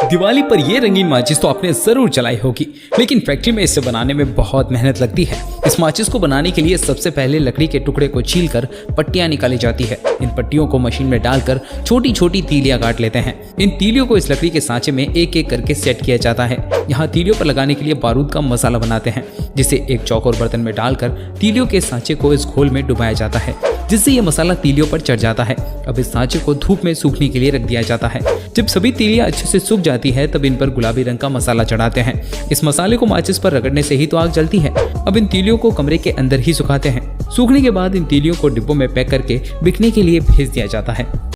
दिवाली पर ये रंगीन माचिस तो आपने जरूर जलाई होगी, लेकिन फैक्ट्री में इसे बनाने में बहुत मेहनत लगती है। इस माचिस को बनाने के लिए सबसे पहले लकड़ी के टुकड़े को छीलकर पट्टियां निकाली जाती है। इन पट्टियों को मशीन में डालकर छोटी छोटी तीलियां काट लेते हैं। इन तीलियों को इस लकड़ी के सांचे में एक एक करके सेट किया जाता है। यहाँ तीलियों पर लगाने के लिए बारूद का मसाला बनाते हैं, जिसे एक चौकोर बर्तन में डालकर तीलियों के सांचे को इस घोल में डुबाया जाता है, जिससे ये मसाला तीलियों पर चढ़ जाता है। अब इस सांचे को धूप में सूखने के लिए रख दिया जाता है। जब सभी तीलियां अच्छे से सूख जाती है तब इन पर गुलाबी रंग का मसाला चढ़ाते हैं। इस मसाले को माचिस पर रगड़ने से ही तो आग जलती है। अब इन तीलियों को कमरे के अंदर ही सुखाते हैं। सूखने के बाद इन तीलियों को डिब्बों में पैक करके बिकने के लिए भेज दिया जाता है।